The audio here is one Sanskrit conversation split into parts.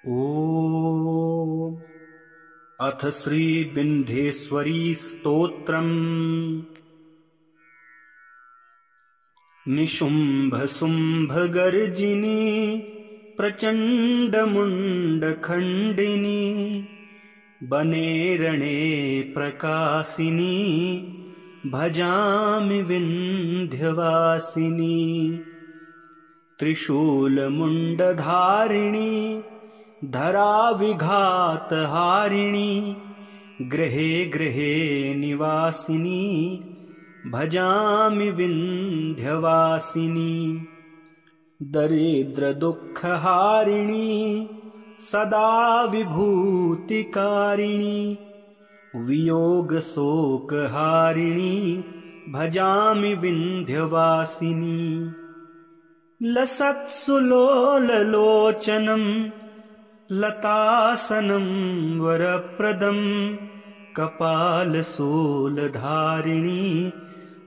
ॐ अथ श्री विन्ध्येश्वरी स्तोत्रम्। निशुम्भशुम्भगर्जिनी प्रचण्डमुण्डखण्डिनी वने रणे प्रकाशिनी भजामि विन्ध्यवासिनी। त्रिशूलमुण्डधारिणी धराविघातहारिणी गृहे गृहे निवासिनी भजामि विन्ध्यवासिनी। दरिद्रदुःखहारिणी सदा विभूतिकारिणी वियोगशोकहारिणी भजामि विन्ध्यवासिनी। लसत्सुलोललोचनं लतासनं वरप्रदं कपालशूलधारिणी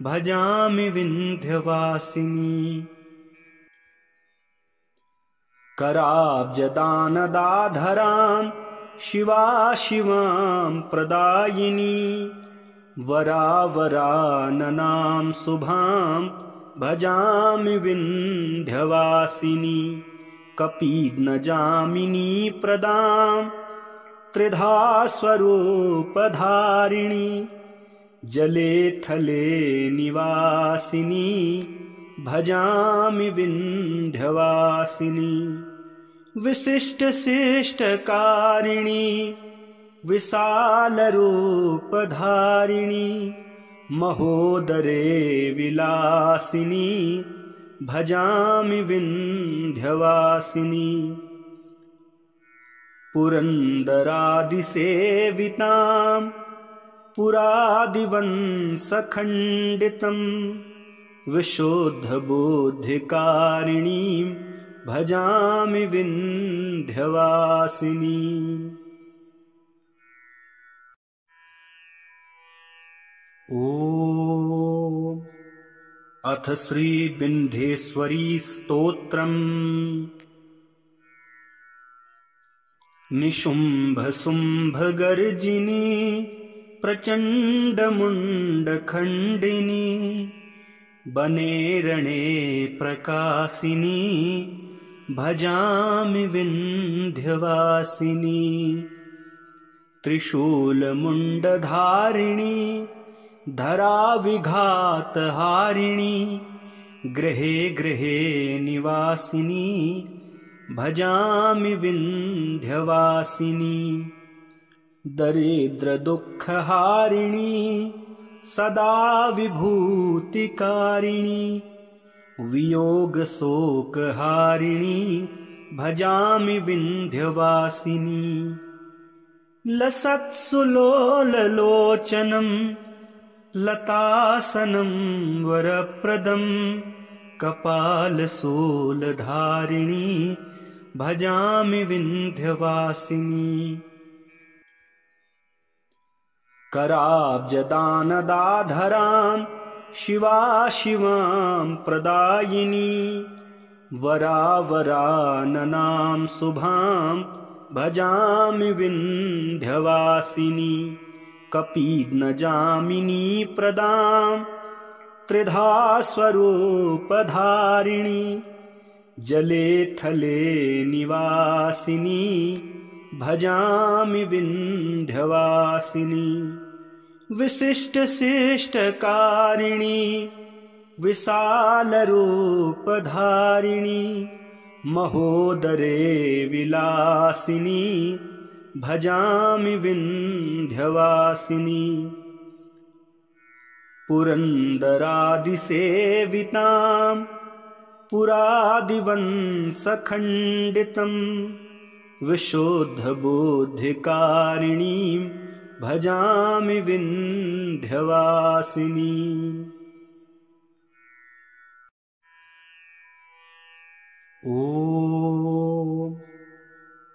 भजामि विन्ध्यवासिनी। कराब्जदानदाधरां शिवां प्रदायिनी वरावराननां शुभां भजामि विन्ध्यवासिनी। कपीनजामिनी प्रदां त्रिधा स्वरूपधारिणी जले थले निवासिनी भजामि विन्ध्यवासिनी। विशिष्टशिष्टकारिणी विशालरूपधारिणी महोदरे विलासिनी भजामि विन्ध्यवासिनी। पुरन्दरादिसेवितां पुरादिवंशखण्डितं विशुद्धबुद्धिकारिणीं भजामि विन्ध्यवासिनी। ॐ अथ श्री विन्ध्येश्वरी स्तोत्रम्। निशुम्भशुम्भगर्जिनी प्रचण्डमुण्डखण्डिनी वने रणे प्रकाशिनी भजामि विन्ध्यवासिनी। त्रिशूलमुण्डधारिणी धराविघातहारिणी गृहे गृहे निवासिनी भजामि विन्ध्यवासिनी। दरिद्रदुःखहारिणी सदा विभूतिकारिणी वियोगशोकहारिणी भजामि विन्ध्यवासिनी। लसत्सुलोललोचनं लतासनं वरप्रदं कपालशूलधारिणी भजामि विन्ध्यवासिनी। कराब्जदानदाधरां शिवां प्रदायिनी वरावराननां शुभां भजामि विन्ध्यवासिनी। कपीनजामिनी प्रदां त्रिधा स्वरूपधारिणी जले थले निवासिनी भजामि विन्ध्यवासिनी। विशिष्टशिष्टकारिणी विशालरूपधारिणी महोदरे विलासिनी भजामि विन्ध्यवासिनी। पुरन्दरादिसेवितां पुरादिवंशखण्डितं विशुद्धबुद्धिकारिणीं भजामि विन्ध्यवासिनी। ॐ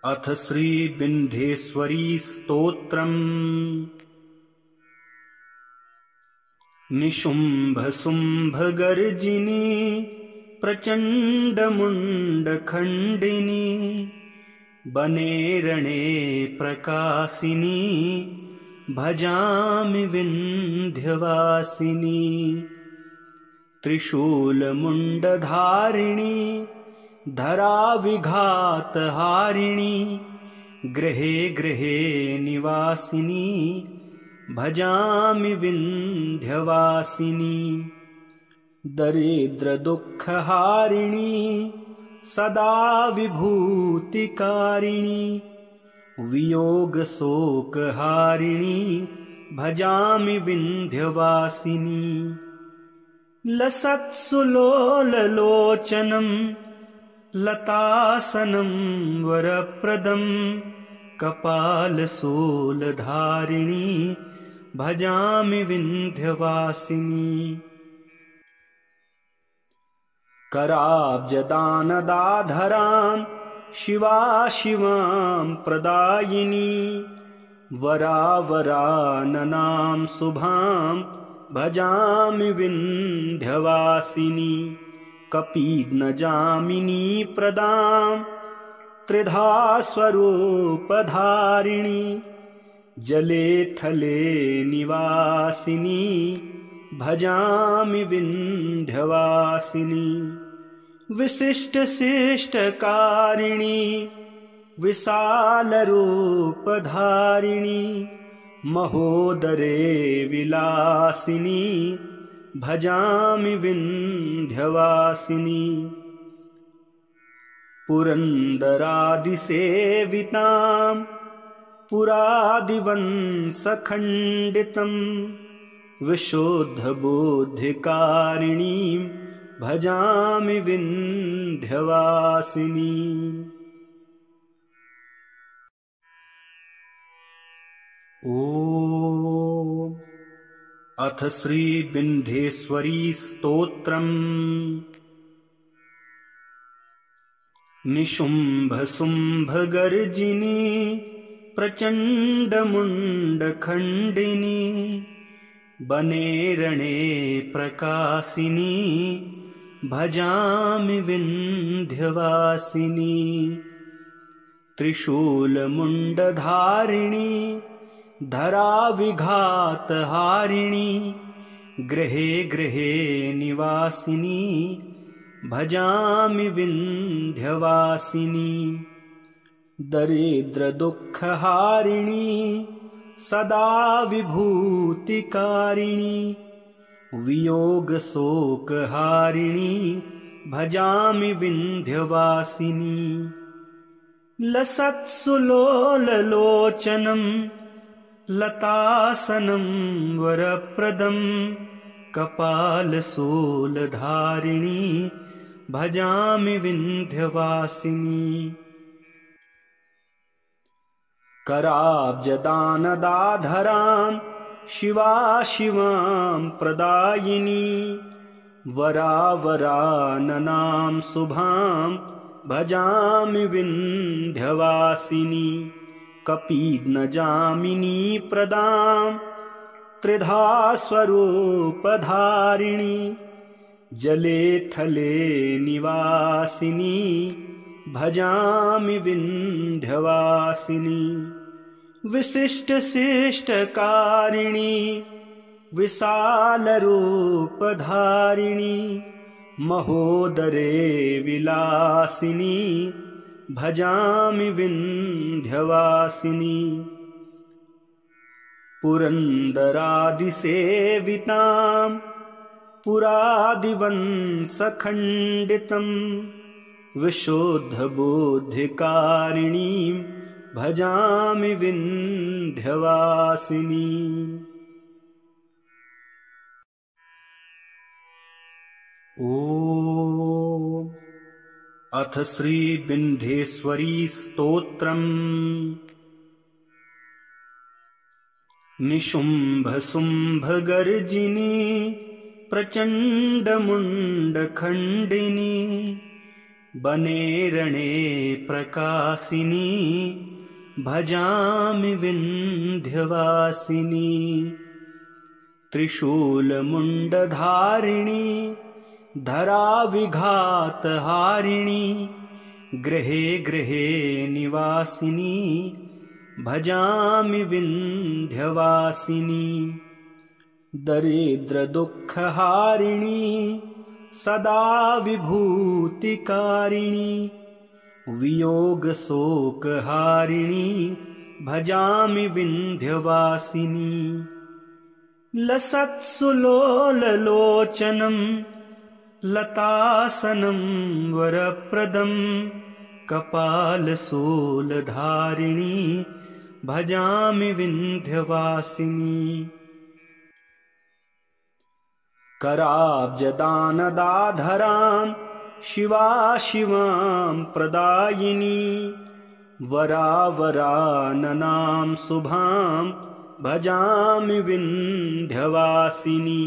अथ श्री विन्ध्येश्वरी स्तोत्रम्। निशुम्भशुम्भगर्जिनी प्रचण्डमुण्डखण्डिनी बने रणे प्रकाशिनी भजामि विन्ध्यवासिनी त्रिशूलमुण्डधारिणी धराविघातहारिणी गृहे गृहे निवासिनी भजामि विन्ध्यवासिनी दरिद्रदुःखहारिणी सदा विभूतिकारिणी वियोगशोकहारिणी भजामि विन्ध्यवासिनी लसत्सुलोललोचनं लतासनं वरप्रदं कपालशूलधारिणी भजामि विन्ध्यवासिनी कराब्जदानदाधरां शिवां प्रदायिनी वरावराननां शुभां भजामि विन्ध्यवासिनी कपीनजामिनी प्रदां त्रिधा स्वरूपधारिणी जले थले निवासिनी भजामि विन्ध्यवासिनी विशिष्टशिष्टकारिणी विशालरूपधारिणी महोदरे विलासिनी भजामि विन्ध्यवासिनी पुरन्दरादिसेवितां पुरादिवंशखण्डितं विशुद्धबुद्धिकारिणीं भजामि विन्ध्यवासिनी ॐ अथ श्री विन्ध्येश्वरी स्तोत्रम् निशुम्भशुम्भगर्जिनी प्रचण्डमुण्डखण्डिनी बने रणे प्रकाशिनी भजामि विन्ध्यवासिनी त्रिशूलमुण्डधारिणी धराविघातहारिणी गृहे गृहे निवासिनी भजामि विन्ध्यवासिनी दरिद्रदुःखहारिणी सदा विभूतिकारिणी वियोगशोकहारिणी भजामि विन्ध्यवासिनी लसत्सुलोललोचनं लतासनं वरप्रदं कपालशूलधारिणी भजामि विन्ध्यवासिनी कराब्जदानदाधरां शिवां प्रदायिनी वरावराननां शुभां भजामि विन्ध्यवासिनी कपीनजामिनी प्रदां त्रिधा स्वरूपधारिणी जले थले निवासिनी भजामि विन्ध्यवासिनी विशिष्टशिष्टकारिणी विशालरूपधारिणी महोदरे विलासिनी भजामि विन्ध्यवासिनी पुरन्दरादिसेवितां पुरादिवंशखण्डितं विशुद्धबुद्धिकारिणीं भजामि विन्ध्यवासिनी ॐ अथ श्री विन्ध्येश्वरी स्तोत्रम् निशुम्भशुम्भगर्जिनी प्रचण्डमुण्डखण्डिनी बने रणे प्रकाशिनी भजामि विन्ध्यवासिनी त्रिशूलमुण्डधारिणी धराविघातहारिणी गृहे गृहे निवासिनी भजामि विन्ध्यवासिनी दरिद्रदुःखहारिणी सदा विभूतिकारिणी वियोगशोकहारिणी भजामि विन्ध्यवासिनी लसत्सुलोललोचनं लतासनं वरप्रदं कपालशूलधारिणी भजामि विन्ध्यवासिनी कराब्जदानदाधरां शिवां प्रदायिनी वरावराननां शुभां भजामि विन्ध्यवासिनी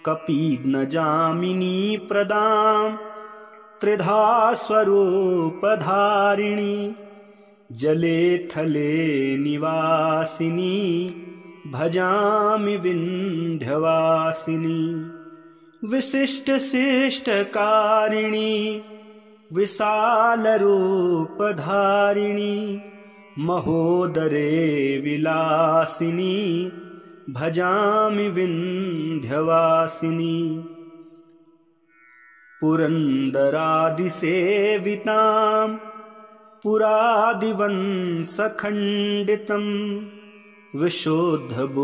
कपीनजामिनी प्रदां त्रिधा स्वरूपधारिणी जले थले निवासिनी भजामि विन्ध्यवासिनी विशिष्टशिष्टकारिणी विशालरूपधारिणी महोदरे विलासिनी भजामि विन्ध्यवासिनी पुरन्दरादिसेवितां पुरादिवंशखण्डितं विशुद्धबुद्धिकारिणीं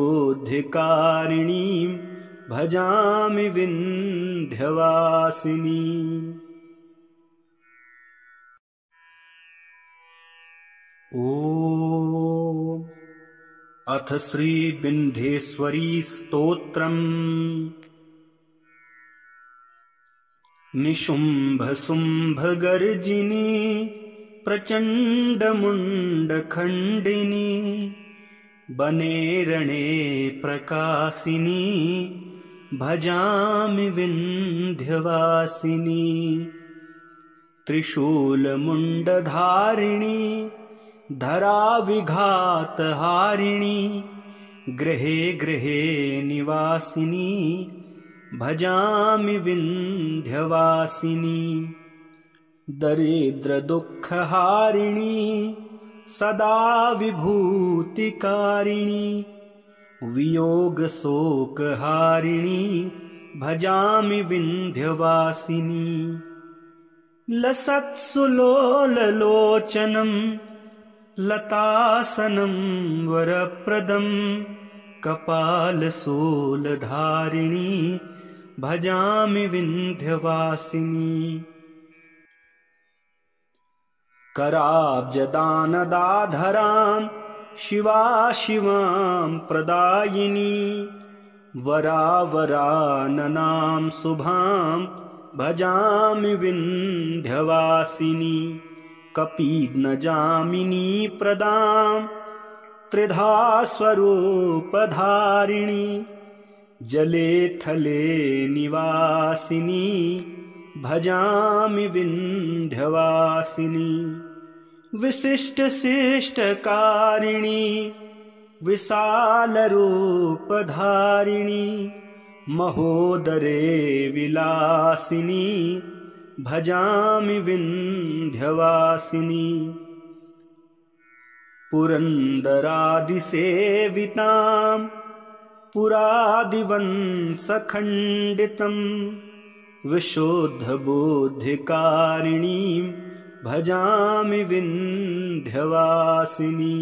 भजामि विन्ध्यवासिनी ॐ अथ श्री विन्ध्येश्वरी स्तोत्रम् निशुम्भशुम्भगर्जिनी प्रचण्डमुण्डखण्डिनी वने रणे प्रकाशिनी भजामि विन्ध्यवासिनी त्रिशूलमुण्डधारिणी धराविघातहारिणी गृहे गृहे निवासिनी भजामि विन्ध्यवासिनी दरिद्रदुःखहारिणी सदा विभूतिकारिणी वियोगशोकहारिणी भजामि विन्ध्यवासिनी लसत्सुलोललोचनं लतासनं वरप्रदं कपालशूलधारिणी भजामि विन्ध्यवासिनी कराब्जदानदाधरां शिवां प्रदायिनी वरावराननां शुभां भजामि विन्ध्यवासिनी कपीनजामिनी प्रदां त्रिधा स्वरूपधारिणी जले थले निवासिनी भजामि विन्ध्यवासिनी विशिष्टशिष्टकारिणी विशालरूपधारिणी महोदरे विलासिनी भजामि विन्ध्यवासिनी पुरन्दरादिसेवितां पुरादिवंशखण्डितं विशुद्धबुद्धिकारिणीं भजामि विन्ध्यवासिनी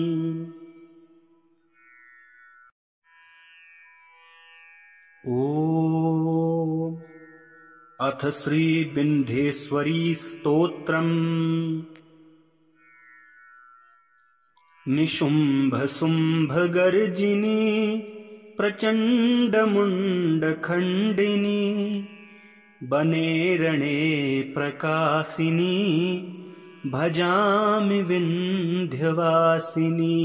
ॐ अथ श्री विन्ध्येश्वरी स्तोत्रम् निशुम्भशुम्भगर्जिनी प्रचण्डमुण्डखण्डिनी वने रणे प्रकाशिनी भजामि विन्ध्यवासिनी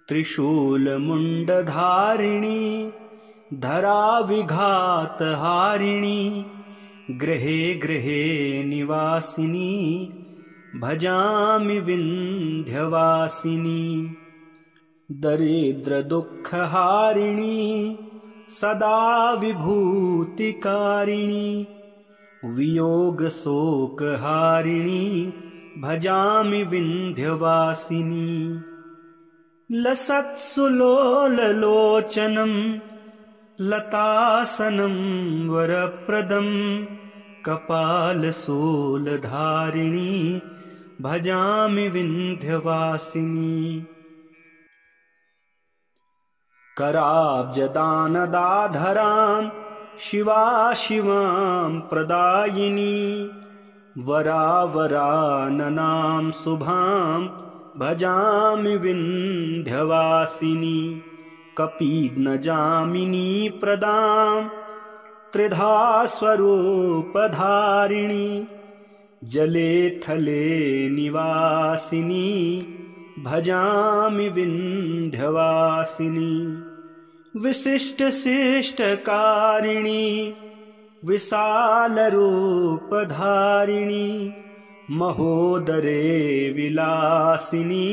त्रिशूलमुण्डधारिणी धराविघातहारिणी गृहे गृहे निवासिनी भजामि विन्ध्यवासिनी दरिद्रदुःखहारिणी सदा विभूतिकारिणी वियोगशोकहारिणी भजामि विन्ध्यवासिनी। लसत्सुलोललोचनं लतासनं वरप्रदं कपालशूलधारिणी भजामि विन्ध्यवासिनी। कराब्जदानदाधरां शिवां प्रदायिनी वरावराननां शुभां भजामि विन्ध्यवासिनी। कपीनजामिनी प्रदां त्रिधा स्वरूपधारिणी जले थले निवासिनी भजामि विन्ध्यवासिनी। विशिष्टशिष्टकारिणी विशालरूपधारिणी महोदरे विलासिनी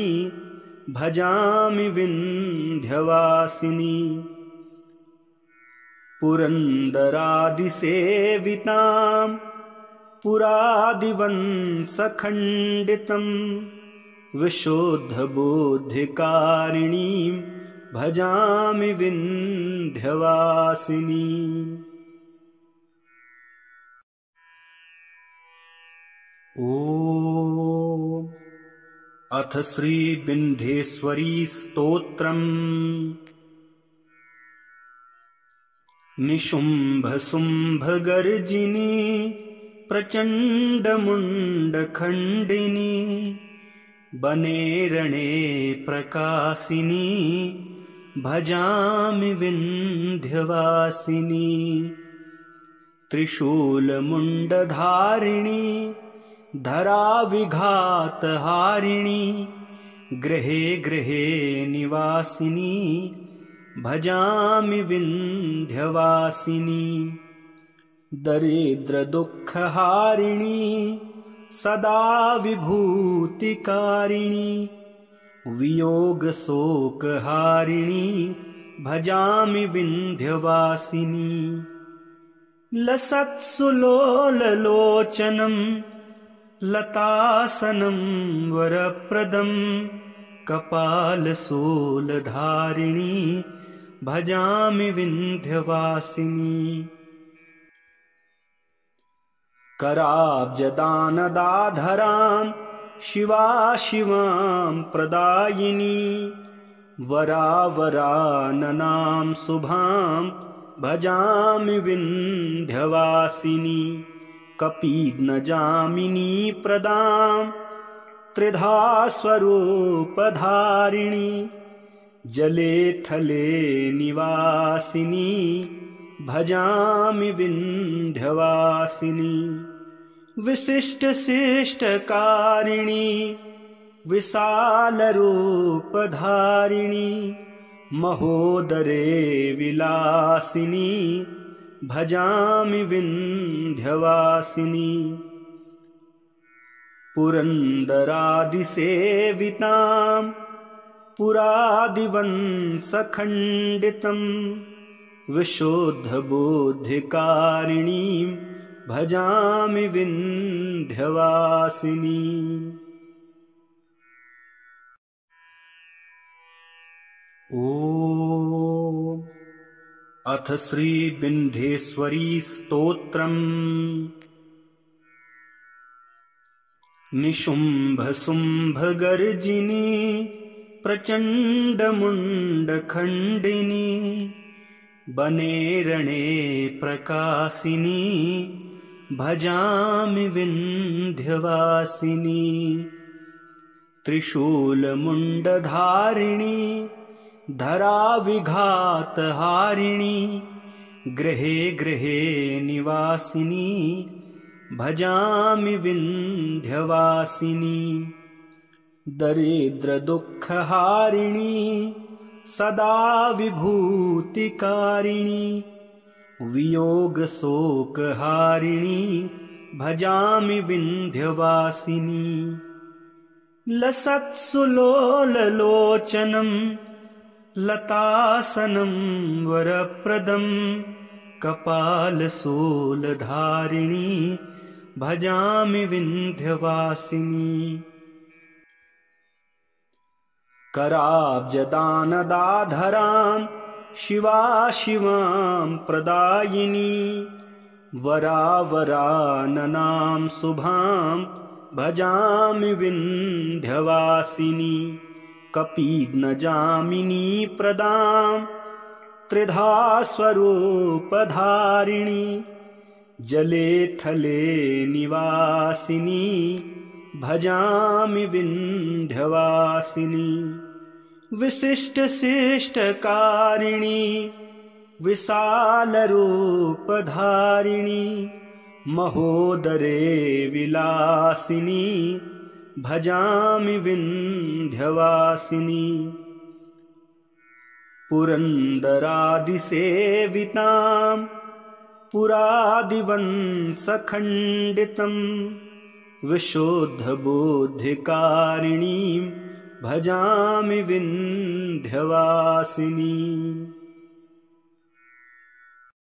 भजामि विन्ध्यवासिनी। पुरन्दरादिसेवितां पुरादिवंशखण्डितं विशुद्धबुद्धिकारिणीं भजामि विन्ध्यवासिनी। ॐ अथ श्री विन्ध्येश्वरी स्तोत्रम्। निशुम्भशुम्भगर्जिनी प्रचण्डमुण्डखण्डिनी वने रणे प्रकाशिनी भजामि विन्ध्यवासिनी। त्रिशूलमुण्डधारिणी धराविघातहारिणी गृहे गृहे निवासिनी भजामि विन्ध्यवासिनी। दरिद्रदुःखहारिणी सदा विभूतिकारिणी वियोगशोकहारिणी भजामि विन्ध्यवासिनी। लसत्सुलोललोचनं लतासनं वरप्रदं कपालशूलधारिणी भजामि विन्ध्यवासिनी। कराब्जदानदाधरां शिवां प्रदायिनी वरावराननां शुभां भजामि विन्ध्यवासिनी। कपीनजामिनी प्रदां त्रिधा स्वरूपधारिणी जले थले निवासिनी भजामि विन्ध्यवासिनी। विशिष्टशिष्टकारिणी विशालरूपधारिणी महोदरे विलासिनी भजामि विन्ध्यवासिनी। पुरन्दरादिसेवितां पुरादिवंशखण्डितं विशुद्धबुद्धिकारिणीं भजामि विन्ध्यवासिनी। ॐ अथ श्री विन्ध्येश्वरी स्तोत्रम्। निशुम्भशुम्भगर्जिनी प्रचण्डमुण्डखण्डिनी वने रणे प्रकाशिनी भजामि विन्ध्यवासिनी। त्रिशूलमुण्डधारिणी धराविघातहारिणी गृहे गृहे निवासिनी भजामि विन्ध्यवासिनी। दरिद्रदुःखहारिणी सदा विभूतिकारिणी वियोगशोकहारिणी भजामि विन्ध्यवासिनी। लसत्सुलोललोचनं लतासनं वरप्रदं कपालशूलधारिणी भजामि विन्ध्यवासिनी। कराब्जदानदाधरां शिवा शिवां प्रदायिनी वरावराननां शुभां भजामि विन्ध्यवासिनी। कपीध्नजामिनी प्रदां त्रिधा स्वरूपधारिणी जले थले निवासिनी भजामि विन्ध्यवासिनी। विशिष्टशिष्टकारिणी विशालरूपधारिणी महोदरे विलासिनी भजामि विन्ध्यवासिनी। पुरन्दरादिसेवितां पुरादिवंशखण्डितं विशुद्धबुद्धिकारिणीं भजामि विन्ध्यवासिनी।